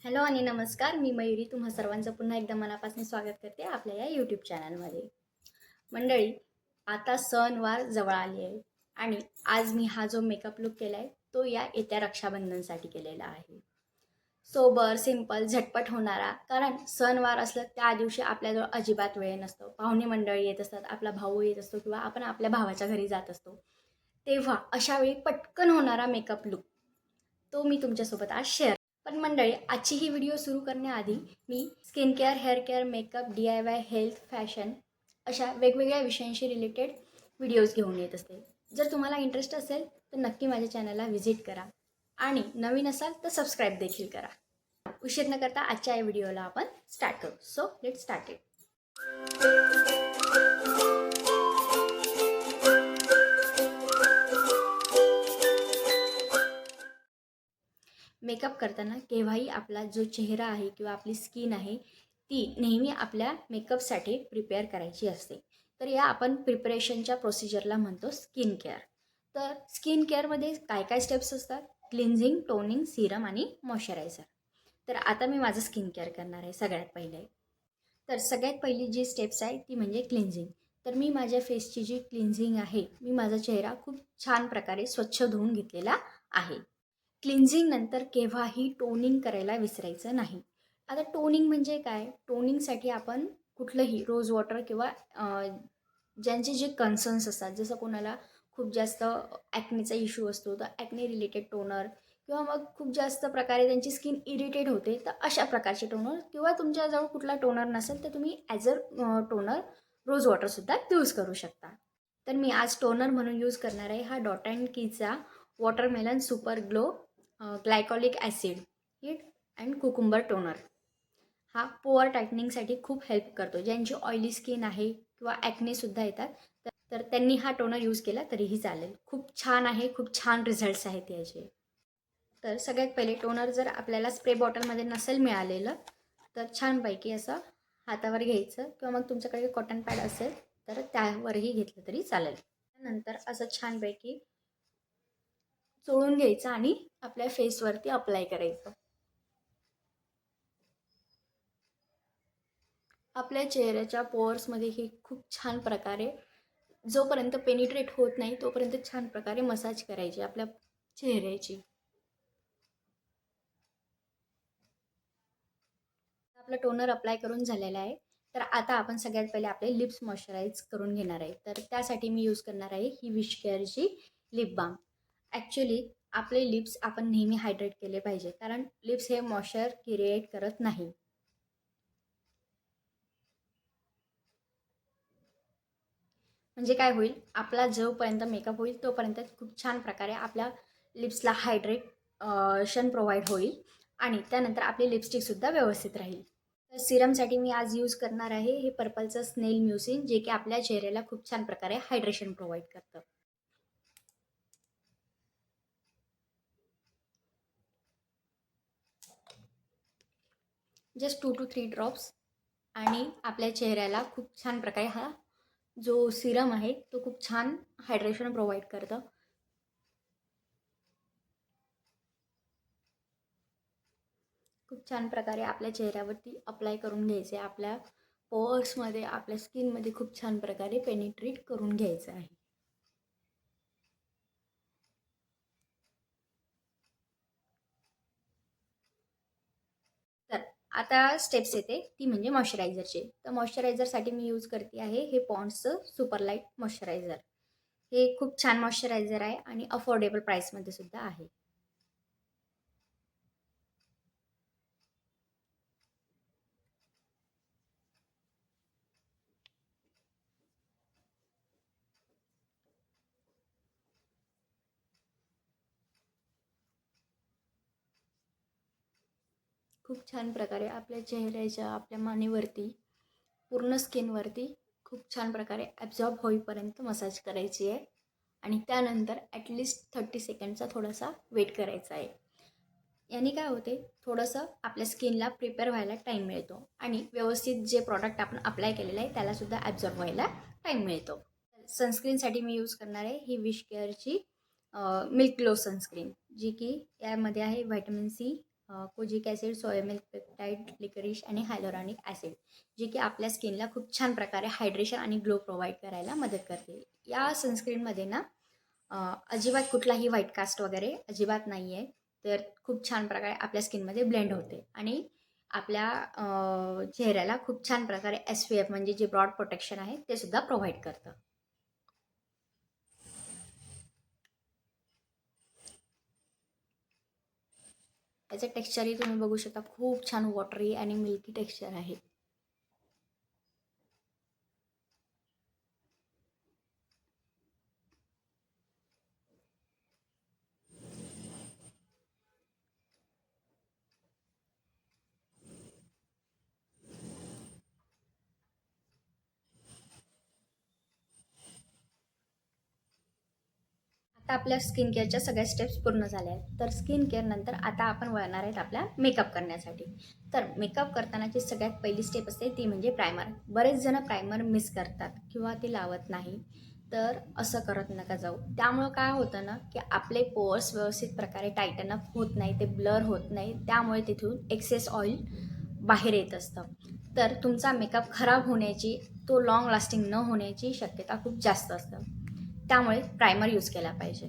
Hello आणि नमस्कार. मी मयुरी तुम्हा सर्वांचं पुन्हा एकदा मनापासून स्वागत करते आपल्या या यूट्यूब चॅनलमध्ये. मंडळी, आता सणवार जवळ आली आहे आणि आज मी हा जो मेकअप लुक केला आहे तो या येत्या रक्षाबंधनसाठी केलेला आहे. सोबर, सिंपल, झटपट होणारा. कारण सणवार असलं त्या दिवशी आपल्याजवळ अजिबात वेळ नसतो. पाहुणे मंडळी येत असतात, आपला भाऊ येत असतो किंवा आपण आपल्या भावाच्या घरी जात असतो. तेव्हा अशा वेळी पटकन होणारा मेकअप लुक तो मी तुमच्यासोबत आज शेअर. पण मंडळी, आजची ही व्हिडिओ सुरू करण्याआधी मी skin care, hair care, makeup, DIY, health, fashion अशा वेगवेगळ्या विषयांशी रिलेटेड व्हिडिओज घेऊन येत असते. जर तुम्हाला इंटरेस्ट असेल तर नक्की माझ्या चॅनलला व्हिजिट करा आणि नवीन असाल तर सबस्क्राईब देखील करा. उशीर न करता आजच्या या व्हिडिओला आपण स्टार्ट करू. So let start it. Makeup करताना केव्हाही आपला जो चेहरा आहे किंवा आपली स्किन आहे ती नेहमी आपल्या मेकअपसाठी प्रिपेअर करायची असते. तर या आपण प्रिपरेशनच्या प्रोसिजरला म्हणतो स्किन केअर. तर स्किन केअरमध्ये काय काय स्टेप्स असतात? क्लिन्झिंग, टोनिंग, सिरम आणि मॉइश्चरायझर. तर आता मी माझं स्किन केअर करणार आहे सगळ्यात पहिले. तर सगळ्यात पहिली जी स्टेप्स आहे ती म्हणजे क्लिन्झिंग. तर मी माझ्या फेसची जी क्लिन्झिंग आहे, मी माझा चेहरा खूप छान प्रकारे स्वच्छ धुवून घेतलेला आहे. क्लिन्झिंग नंतर केव्हाही टोनिंग करायला विसरायचं नाही. आता टोनिंग म्हणजे काय? टोनिंगसाठी आपण कुठलंही रोज वॉटर किंवा ज्यांचे जे कन्सर्न्स असतात, जसं कोणाला खूप जास्त ॲक्नेचा इश्यू असतो तर ॲक्ने रिलेटेड टोनर किंवा मग खूप जास्त प्रकारे त्यांची स्किन इरिटेट होते तर अशा प्रकारचे टोनर, किंवा तुमच्याजवळ कुठला टोनर नसेल तर तुम्ही ॲज अ टोनर रोज वॉटरसुद्धा यूज करू शकता. तर मी आज टोनर म्हणून यूज करणार आहे हा डॉट अँड कीचा watermelon super glow glycolic acid hit and cucumber toner. हा पोअर टायटनिंगसाठी खूप हेल्प करतो. ज्यांची ऑइली स्किन आहे किंवा ॲक्नेसुद्धा येतात तर त्यांनी हा टोनर यूज केला तरीही चालेल. खूप छान आहे, खूप छान रिझल्ट्स आहेत याचे. तर सगळ्यात पहिले टोनर जर आपल्याला स्प्रे बॉटलमध्ये नसेल मिळालेलं तर छानपैकी असं हातावर घ्यायचं किंवा मग तुमच्याकडे कॉटन पॅड असेल तर त्यावरही घेतलं तरी चालेल. त्यानंतर असं छानपैकी चोळून घ्यायचं आणि आपल्या फेसवरती अप्लाय करायचं. आपल्या चेहऱ्याच्या पोअर्समध्ये ही खूप छान प्रकारे जोपर्यंत पेनिट्रेट होत नाही तोपर्यंत छान प्रकारे मसाज करायची आपल्या चेहऱ्याची. आपलं टोनर अप्लाय करून झालेलं आहे. तर आता आपण सगळ्यात पहिले आपले लिप्स मॉइश्चराईज करून घेणार आहे. तर त्यासाठी मी यूज करणार आहे ही विश केअरची लिप बाम. ॲक्च्युली आपले लिप्स आपण नेहमी हायड्रेट केले पाहिजे, कारण लिप्स हे मॉइश्चर क्रिएट करत नाही. म्हणजे काय होईल, आपला जोपर्यंत मेकअप होईल तोपर्यंत खूप छान प्रकारे आपल्या लिप्सला हायड्रेशन प्रोव्हाइड होईल आणि त्यानंतर आपली लिपस्टिकसुद्धा व्यवस्थित राहील. तर सिरमसाठी मी आज यूज करणार आहे हे पर्पलचं स्नेल म्युसिन, जे की आपल्या चेहऱ्याला खूप छान प्रकारे हायड्रेशन प्रोव्हाइड करतं. जस्ट 2 to 3 ड्रॉप्स आणि आपल्या चेहऱ्याला खूप छान प्रकारे हा जो सिरम आहे तो खूप छान हायड्रेशन प्रोव्हाइड करतं. खूप छान प्रकारे आपल्या चेहऱ्यावरती अप्लाय करून घ्यायचे. आपल्या पोअर्समध्ये, आपल्या स्किनमध्ये खूप छान प्रकारे पेनिट्रेट करून घ्यायचं आहे. तर आता स्टेप्स येते ती म्हणजे मॉइश्चरायझरची. तर मॉइश्चरायझरसाठी मी यूज करते आहे हे पॉन्ड्सचं सुपर लाईट मॉइश्चरायझर. हे खूप छान मॉइश्चरायझर आहे आणि अफोर्डेबल प्राईसमध्ये सुद्धा आहे. खूप छान प्रकारे आपल्या चेहऱ्याच्या, आपल्या मानेवरती, पूर्ण स्किनवरती खूप छान प्रकारे ॲब्झॉर्ब होईपर्यंत मसाज करायची आहे आणि त्यानंतर ॲटलिस्ट 30 सेकंडचा थोडासा वेट करायचा आहे. याने काय होते, थोडंसं आपल्या स्किनला प्रिपेअर व्हायला टाईम मिळतो आणि व्यवस्थित जे प्रॉडक्ट आपण अप्लाय केलेलं आहे त्यालासुद्धा ॲब्झॉर्ब व्हायला टाईम मिळतो. सनस्क्रीनसाठी मी यूज करणार आहे ही विश केअरची मिल्क ग्लो सनस्क्रीन, जी की यामध्ये आहे vitamin C, kojic acid, soya milk peptide, liquorice आणि हायलोरॉनिक ॲसिड, जे की आपल्या स्किनला खूप छान प्रकारे हायड्रेशन आणि ग्लो प्रोव्हाइड करायला मदत करते. या सनस्क्रीनमध्ये ना अजिबात कुठलाही व्हाईट कास्ट वगैरे अजिबात नाही आहे. तर खूप छान प्रकारे आपल्या स्किनमध्ये ब्लेंड होते आणि आपल्या चेहऱ्याला खूप छान प्रकारे SPF म्हणजे जे ब्रॉड प्रोटेक्शन आहे ते सुद्धा प्रोव्हाइड करतं. याचं टेक्स्चरही तुम्ही बघू शकता, खूप छान वॉटरी आणि मिल्की टेक्स्चर आहे. आता आपल्या स्किन केअरच्या सगळ्या स्टेप्स पूर्ण झाल्या आहेत. तर स्किन केअरनंतर आता आपण वळणार आहेत आपल्या मेकअप करण्यासाठी. तर मेकअप करतानाची सगळ्यात पहिली स्टेप असते ती म्हणजे प्रायमर. बरेच जण प्रायमर मिस करतात किंवा ते लावत नाही. तर असं करत नका जाऊ. त्यामुळं काय होतं ना, की आपले पोअर्स व्यवस्थित प्रकारे टायटन अप होत नाही, ते ब्लर होत नाही. त्यामुळे तिथून एक्सेस ऑइल बाहेर येत असतं. तर तुमचा मेकअप खराब होण्याची, तो लाँग लास्टिंग न होण्याची शक्यता खूप जास्त असतं. त्यामुळे प्रायमर यूज केला पाहिजे.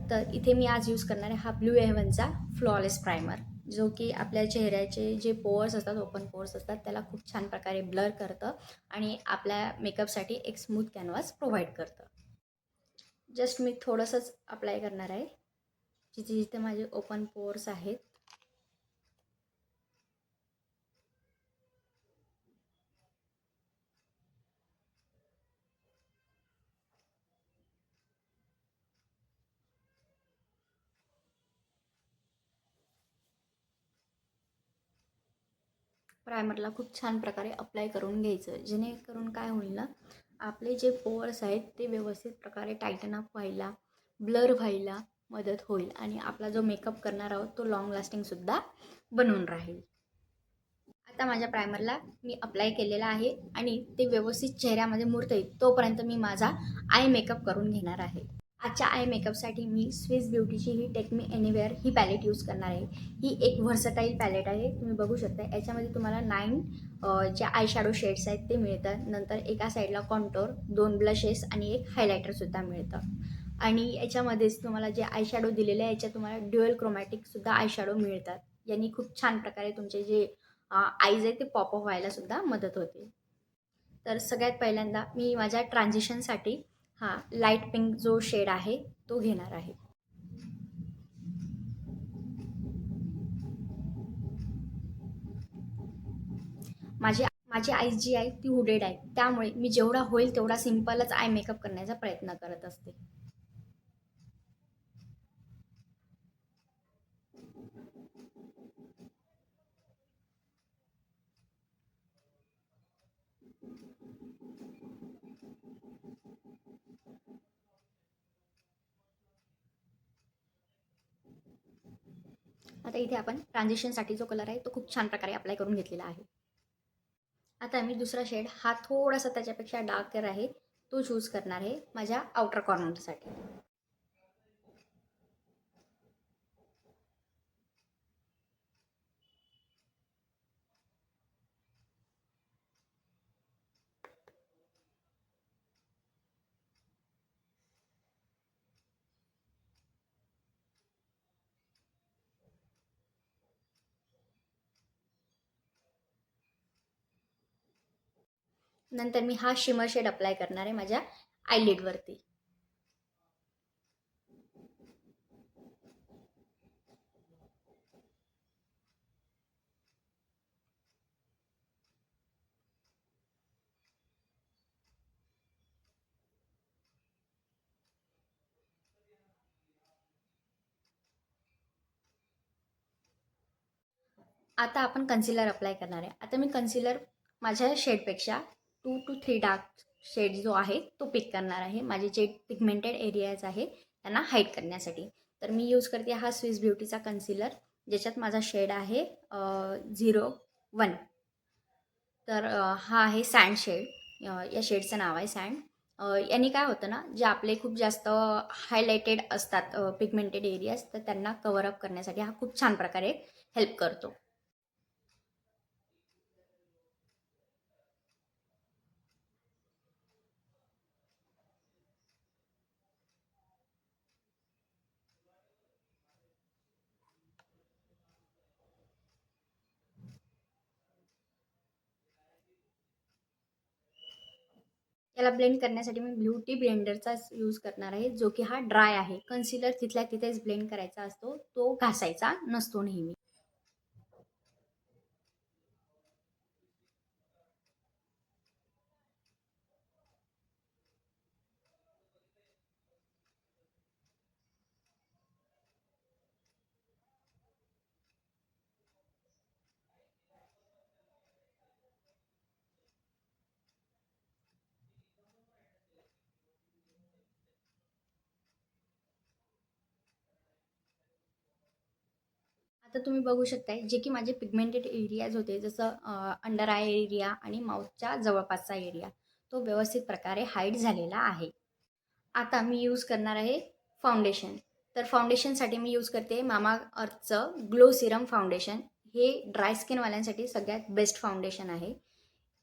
तर इथे मी आज यूज करणार आहे हा ब्लू हेव्हनचा फ्लॉलेस प्रायमर, जो की आपल्या चेहऱ्याचे जे पोअर्स असतात, ओपन पोअर्स असतात, त्याला खूप छान प्रकारे ब्लर करतं आणि आपल्या मेकअपसाठी एक स्मूथ कॅनव्हास प्रोव्हाइड करतं. जस्ट मी थोडंसंच अप्लाय करणार आहे जिथे जिथे माझे ओपन पोअर्स आहेत. प्रायमरला खूप छान प्रकारे अप्लाय करून घ्यायचं, जेणेकरून काय होईल ना, आपले जे पोअर्स आहेत ते व्यवस्थित प्रकारे टायटन अप व्हायला, ब्लर व्हायला मदत होईल आणि आपला जो मेकअप करणार आहोत तो लॉंग लास्टिंगसुद्धा बनून राहील. आता माझ्या प्रायमरला मी अप्लाय केलेला आहे आणि ते व्यवस्थित चेहऱ्यामध्ये मुरतं येईल तोपर्यंत मी माझा आय मेकअप करून घेणार आहे. आजच्या आय मेकअपसाठी मी स्विस ब्युटीची ही टेक मी एनिवेअर ही पॅलेट यूज करणार आहे. ही एक व्हर्सटाईल पॅलेट आहे. तुम्ही बघू शकता याच्यामध्ये तुम्हाला 9 ज्या आय शॅडो शेड्स आहेत ते मिळतात. नंतर एका साईडला कॉन्टोर, 2 ब्लशेस आणि एक हायलायटरसुद्धा मिळतं. आणि याच्यामध्येच तुम्हाला जे आय शॅडो दिलेले आहे याच्यात तुम्हाला ड्युअल क्रोमॅटिकसुद्धा आय शॅडो मिळतात. यांनी खूप छान प्रकारे तुमचे जे आईज आहेत ते पॉपअप व्हायला सुद्धा मदत होते. तर सगळ्यात पहिल्यांदा मी माझ्या ट्रान्झिशनसाठी हा लाईट पिंक जो शेड आहे तो घेणार आहे. माझी माझी आईज जी आहे ती हुडेड आहे. त्यामुळे मी जेवढा होईल तेवढा सिंपलच आय मेकअप करण्याचा प्रयत्न करत असते. आता इथे आपण ट्रान्झिशनसाठी जो कलर आहे तो खूप छान प्रकारे अप्लाय करून घेतलेला आहे. आता मी दुसरा शेड हा थोडासा त्याच्यापेक्षा डार्कर आहे तो चूज करणार आहे माझ्या आउटर कॉर्नरसाठी. नंतर मी हा शिमर शेड अप्लाय करणार आहे माझ्या आयलिडवरती. आता आपण कन्सिलर अप्लाय करणार आहे. आता मी कन्सिलर माझ्या शेडपेक्षा 2 to 3 डार्क शेड जो आहे तो पिक करणार आहे. माझे जे पिगमेंटेड एरियाज आहे त्यांना हाईड करण्यासाठी. तर मी यूज करते हा स्विस ब्युटीचा कन्सिलर, ज्याच्यात माझा शेड आहे 01. तर हा आहे सँड शेड. या शेडचं नाव आहे सँड. याने काय होतं ना, जे आपले खूप जास्त हायलाइटेड असतात पिगमेंटेड एरियाज, तर त्यांना कव्हर अप करण्यासाठी हा खूप छान प्रकारे हेल्प करतो. याला ब्लेंड करण्यासाठी मी ब्युटी ब्लेंडरचाच यूज करणार आहे, जो की हा ड्राय आहे. कन्सिलर तिथल्या तिथेच ब्लेंड करायचा असतो, तो घासायचा नसतो नेहमी. आता तुम्ही बघू शकताय, जे की माझे पिगमेंटेड एरियाज होते, जसं अंडर आय एरिया आणि माउथच्या जवळपासचा एरिया, तो व्यवस्थित प्रकारे हाईड झालेला आहे. आता मी यूज करणार आहे फाउंडेशन. तर फाउंडेशनसाठी मी यूज करते मामा अर्थचं ग्लो सिरम फाउंडेशन. हे ड्राय स्किनवाल्यांसाठी सगळ्यात बेस्ट फाउंडेशन आहे.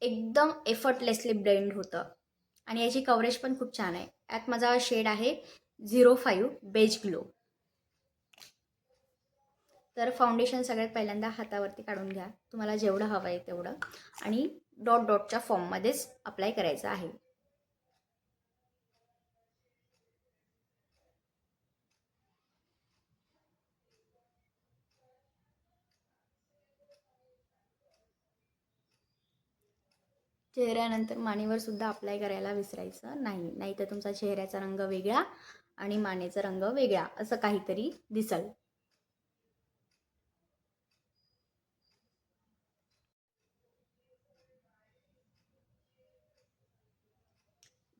एकदम एफर्टलेसली ब्लेंड होतं आणि याची कव्हरेज पण खूप छान आहे. यात माझा शेड आहे 05 बेज ग्लो. तर फाउंडेशन सगळ्यात पहिल्यांदा हातावरती काढून घ्या, तुम्हाला जेवढं हवं आहे तेवढं, आणि डॉट डॉटच्या फॉर्ममध्येच अप्लाय करायचं आहे. चेहऱ्यानंतर मानेवर सुद्धा अप्लाय करायला विसरायचं नाही, नाहीतर तुमचा चेहऱ्याचा रंग वेगळा आणि मानेचा रंग वेगळा असं काहीतरी दिसल.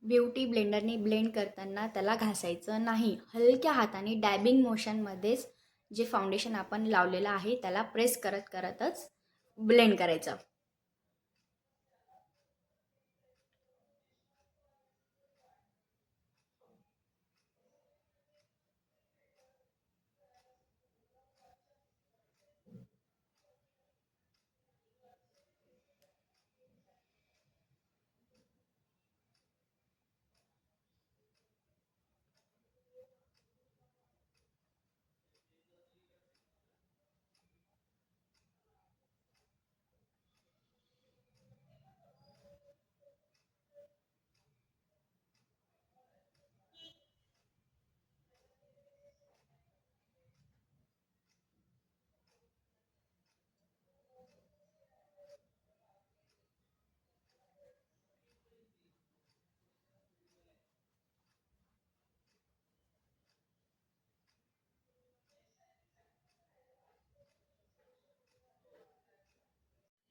ब्युटी ब्लेंडरने ब्लेंड करताना त्याला घासायचं नाही. हलक्या हाताने डॅबिंग मोशनमध्येच जे फाउंडेशन आपण लावलेलं आहे त्याला प्रेस करत करतच ब्लेंड करायचं.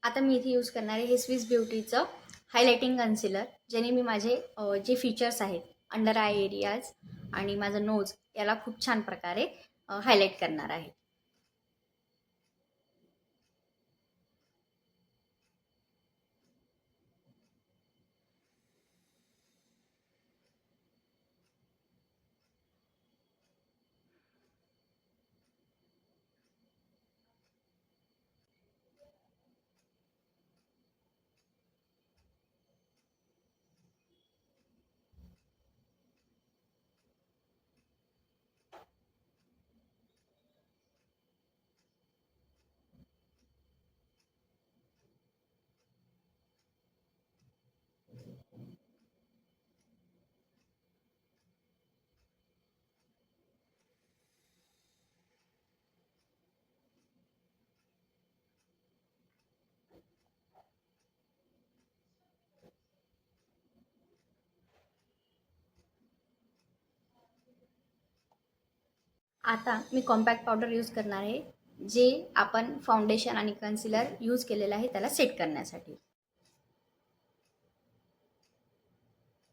आता मी इथे यूज करणार आहे हे स्विस ब्युटीचं हायलायटिंग कन्सिलर, ज्याने मी माझे जे फीचर्स आहेत अंडर आय एरियाज आणि माझं नोज याला खूप छान प्रकारे हायलाईट करणार आहे. आता मी कॉम्पॅक्ट पावडर यूज करणार आहे, जे आपण फाउंडेशन आणि कन्सिलर यूज केलेलं आहे त्याला सेट करण्यासाठी.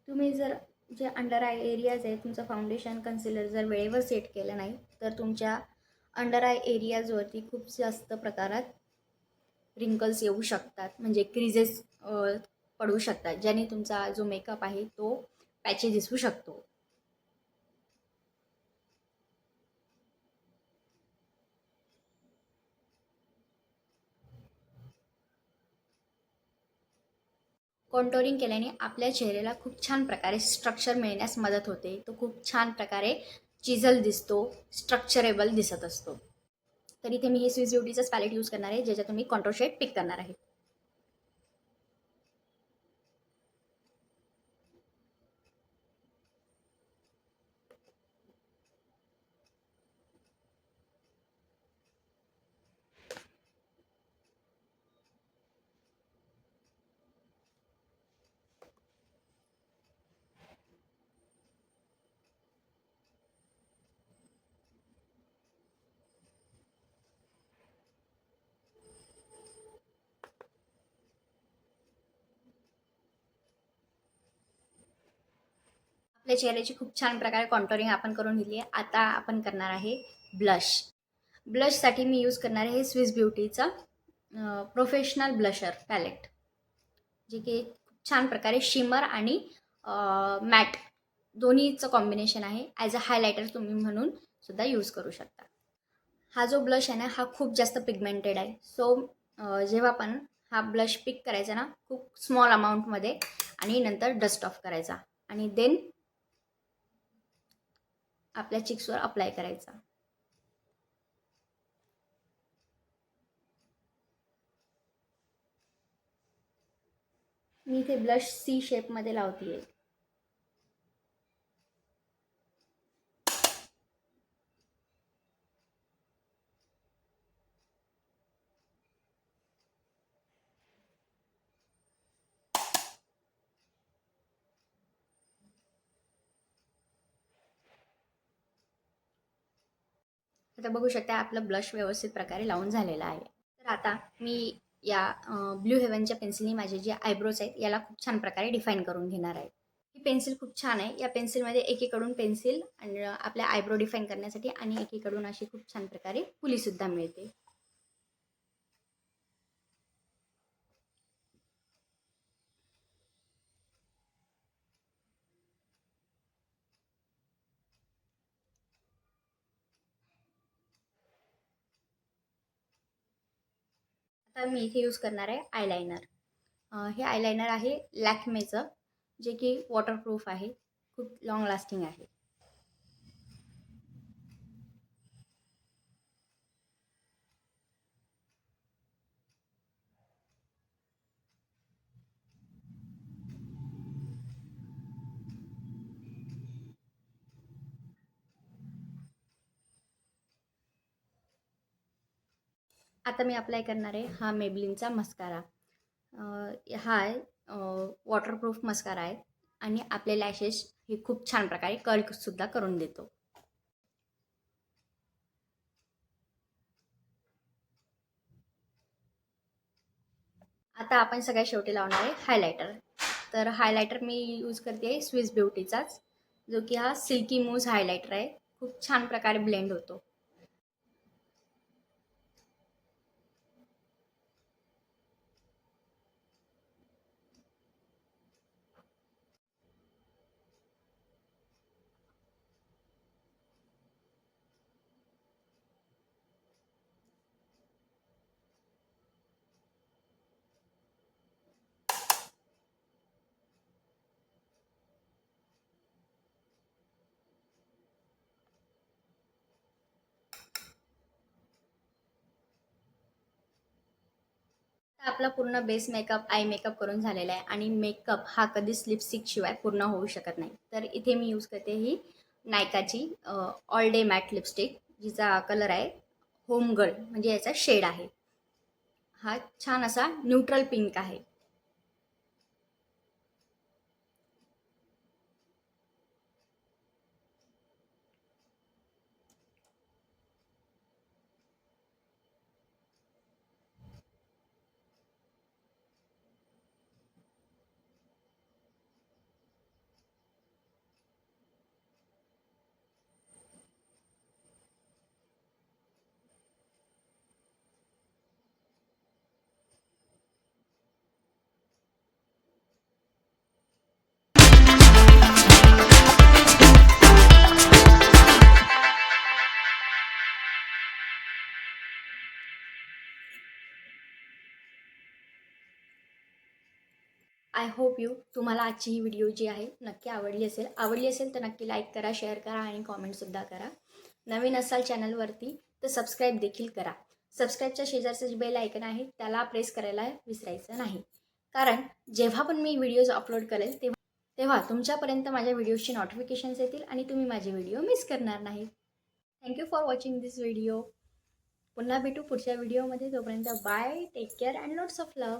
तुम्ही जर जे अंडर आय एरियाज आहे तुमचं फाउंडेशन कन्सिलर जर वेळेवर सेट केलं नाही तर तुमच्या अंडर आय एरियाजवरती खूप जास्त प्रकारात रिंकल्स येऊ शकतात, म्हणजे क्रीजेस पडू शकतात, ज्याने तुमचा जो मेकअप आहे तो पॅची दिसू शकतो. कॉन्टोरिंग केल्याने आपल्या चेहऱ्याला खूप छान प्रकारे स्ट्रक्चर मिळण्यास मदत होते. तो खूप छान प्रकारे चिजल दिसतो, स्ट्रक्चरेबल दिसत असतो. तर इथे मी हे स्विस ब्युटीचंच पॅलेट यूज करणार आहे, ज्याच्यातून मी कॉन्टोर शेड पिक करणार आहे. आपल्या चेहऱ्याची खूप छान प्रकारे कॉन्टोरिंग आपण करून घेतली आहे. आता आपण करणार आहे ब्लश. ब्लशसाठी मी यूज करणार आहे स्विस ब्युटीचा प्रोफेशनल ब्लशर पॅलेट, जे की खूप छान प्रकारे शिमर आणि मॅट दोन्हीचं कॉम्बिनेशन आहे. ॲज अ हायलायटर तुम्ही म्हणून सुद्धा यूज करू शकता. हा जो ब्लश आहे ना, हा खूप जास्त पिगमेंटेड आहे. सो जेव्हा पण हा ब्लश पिक करायचा ना, खूप स्मॉल अमाऊंटमध्ये आणि नंतर डस्ट ऑफ करायचा आणि देन आपल्या चिक्सवर अप्लाय करायचा. मी इथे ब्लश सी शेपमध्ये लावते. आता बघू शकता आपलं ब्लश व्यवस्थित प्रकारे लावून झालेला आहे. तर आता मी या ब्लू हेवनच्या पेन्सिलने माझे जे आयब्रोज आहेत याला खूप छान प्रकारे डिफाईन करून घेणार आहे. ही पेन्सिल खूप छान आहे. या पेन्सिलमध्ये एकीकडून पेन्सिल आणि आपल्या आयब्रो डिफाईन करण्यासाठी आणि एकीकडून अशी खूप छान प्रकारे पुलीसुद्धा मिळते. आता मी इथे यूज करणार आहे आयलायनर. हे आयलायनर आहे लॅक्मेचं, जे की वॉटरप्रूफ आहे, खूप लाँग लास्टिंग आहे. आता मी अप्लाय करणार आहे हा मेबलिनचा मस्कारा. हा वॉटरप्रूफ मस्कारा आहे आणि आपले लॅशेस हे खूप छान प्रकारे कर्लसुद्धा करून देतो. आता आपण सगळ्यात शेवटी लावणार आहे हायलायटर. तर हायलायटर मी यूज करते आहे स्विस ब्युटीचाच, जो की हा सिल्की मूज हायलायटर आहे. खूप छान प्रकारे ब्लेंड होतो. आपला पूर्ण बेस मेकअप, आय मेकअप करून झालेला आहे आणि मेकअप हा कधीच लिपस्टिकशिवाय पूर्ण होऊ शकत नाही. तर इथे मी यूज करते ही नायकाची ऑल डे मॅट लिपस्टिक, जिचा कलर आहे होम गर्ल, म्हणजे याचा शेड आहे. हा छान असा न्यूट्रल पिंक आहे. आय होप तुम्हाला आजची ही व्हिडिओ जी आहे नक्की आवडली असेल तर नक्की लाईक करा, शेअर करा आणि कॉमेंटसुद्धा करा. नवीन असाल चॅनलवरती तर सबस्क्राईब देखील करा. सबस्क्राईबच्या शेजारचं जे बेल आयकन आहे त्याला प्रेस करायला विसरायचं नाही, कारण जेव्हा पण मी व्हिडिओज अपलोड करेल तेव्हा तुमच्यापर्यंत माझ्या व्हिडिओजची नोटिफिकेशन्स येतील आणि तुम्ही माझे व्हिडिओ मिस करणार नाहीत. Thank you for watching this video. पुन्हा भेटू पुढच्या व्हिडिओमध्ये. तोपर्यंत bye, take care and lots of love.